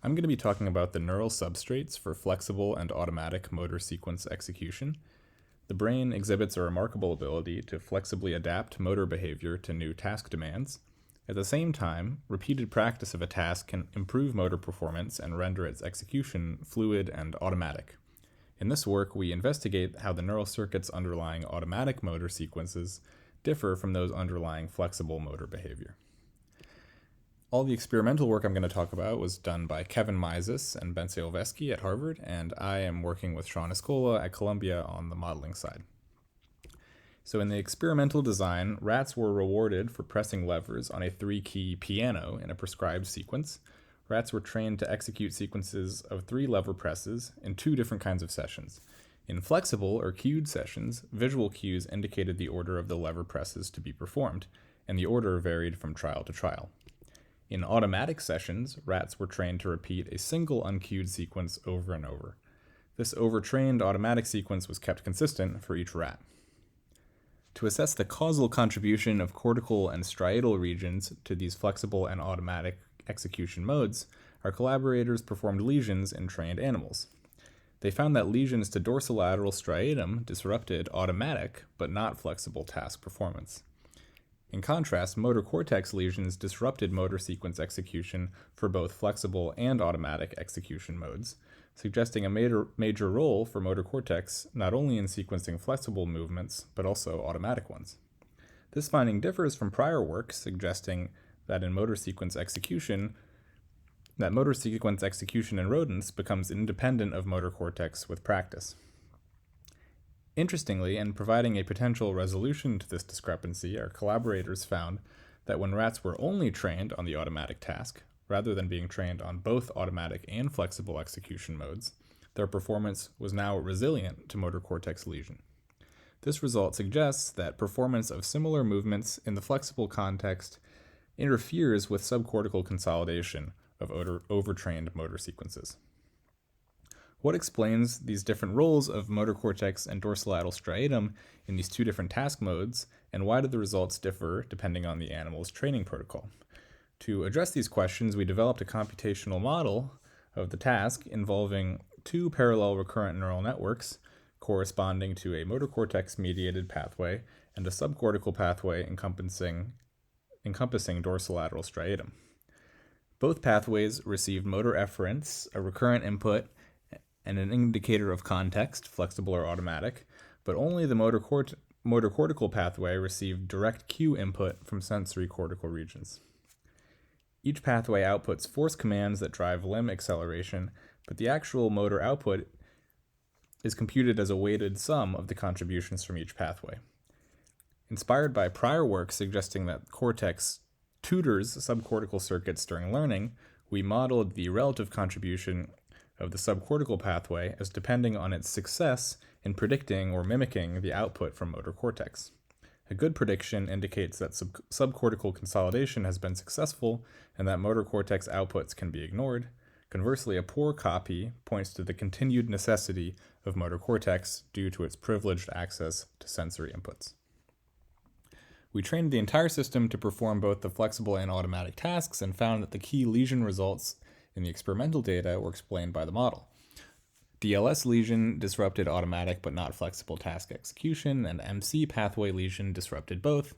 I'm going to be talking about the neural substrates for flexible and automatic motor sequence execution. The brain exhibits a remarkable ability to flexibly adapt motor behavior to new task demands. At the same time, repeated practice of a task can improve motor performance and render its execution fluid and automatic. In this work, we investigate how the neural circuits underlying automatic motor sequences differ from those underlying flexible motor behavior. All the experimental work I'm going to talk about was done by Kevin Mizes and Ben Silveski at Harvard, and I am working with Sean Escola at Columbia on the modeling side. So in the experimental design, rats were rewarded for pressing levers on a 3-key piano in a prescribed sequence. Rats were trained to execute sequences of 3 lever presses in 2 different kinds of sessions. In flexible or cued sessions, visual cues indicated the order of the lever presses to be performed, and the order varied from trial to trial. In automatic sessions, rats were trained to repeat a single uncued sequence over and over. This overtrained automatic sequence was kept consistent for each rat. To assess the causal contribution of cortical and striatal regions to these flexible and automatic execution modes, our collaborators performed lesions in trained animals. They found that lesions to dorsolateral striatum disrupted automatic but not flexible task performance. In contrast, motor cortex lesions disrupted motor sequence execution for both flexible and automatic execution modes, suggesting a major role for motor cortex not only in sequencing flexible movements, but also automatic ones. This finding differs from prior work suggesting that in motor sequence execution in rodents becomes independent of motor cortex with practice. Interestingly, in providing a potential resolution to this discrepancy, our collaborators found that when rats were only trained on the automatic task, rather than being trained on both automatic and flexible execution modes, their performance was now resilient to motor cortex lesion. This result suggests that performance of similar movements in the flexible context interferes with subcortical consolidation of overtrained motor sequences. What explains these different roles of motor cortex and dorsolateral striatum in these 2 different task modes, and why do the results differ depending on the animal's training protocol? To address these questions, we developed a computational model of the task involving 2 parallel recurrent neural networks corresponding to a motor cortex-mediated pathway and a subcortical pathway encompassing dorsolateral striatum. Both pathways receive motor efferents, a recurrent input, and an indicator of context, flexible or automatic, but only the motor cortical pathway received direct cue input from sensory cortical regions. Each pathway outputs force commands that drive limb acceleration, but the actual motor output is computed as a weighted sum of the contributions from each pathway. Inspired by prior work suggesting that cortex tutors subcortical circuits during learning, we modeled the relative contribution of the subcortical pathway as depending on its success in predicting or mimicking the output from motor cortex. A good prediction indicates that subcortical consolidation has been successful and that motor cortex outputs can be ignored. Conversely, a poor copy points to the continued necessity of motor cortex due to its privileged access to sensory inputs. We trained the entire system to perform both the flexible and automatic tasks and found that the key lesion results in the experimental data were explained by the model. DLS lesion disrupted automatic but not flexible task execution, and MC pathway lesion disrupted both,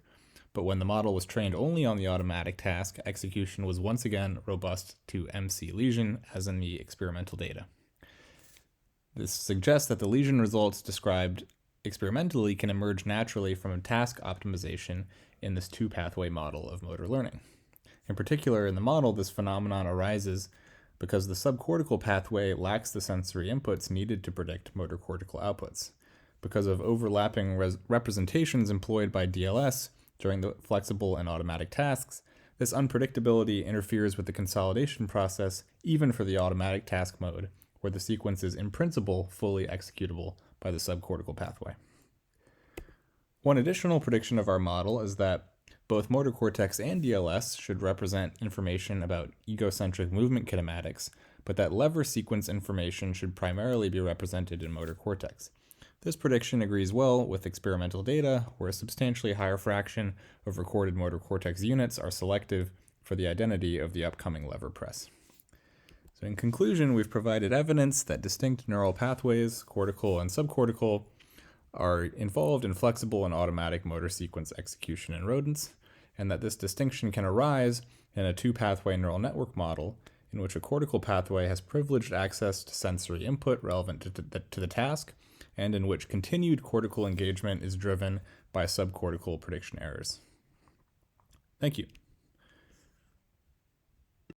but when the model was trained only on the automatic task, execution was once again robust to MC lesion, as in the experimental data. This suggests that the lesion results described experimentally can emerge naturally from a task optimization in this 2-pathway model of motor learning. In particular, in the model, this phenomenon arises because the subcortical pathway lacks the sensory inputs needed to predict motor cortical outputs. Because of overlapping representations employed by DLS during the flexible and automatic tasks, this unpredictability interferes with the consolidation process even for the automatic task mode, where the sequence is in principle fully executable by the subcortical pathway. One additional prediction of our model is that both motor cortex and DLS should represent information about egocentric movement kinematics, but that lever sequence information should primarily be represented in motor cortex. This prediction agrees well with experimental data, where a substantially higher fraction of recorded motor cortex units are selective for the identity of the upcoming lever press. So In conclusion, we've provided evidence that distinct neural pathways, cortical and subcortical, are involved in flexible and automatic motor sequence execution in rodents, and that this distinction can arise in a two-pathway neural network model in which a cortical pathway has privileged access to sensory input relevant to the task, and in which continued cortical engagement is driven by subcortical prediction errors. Thank you.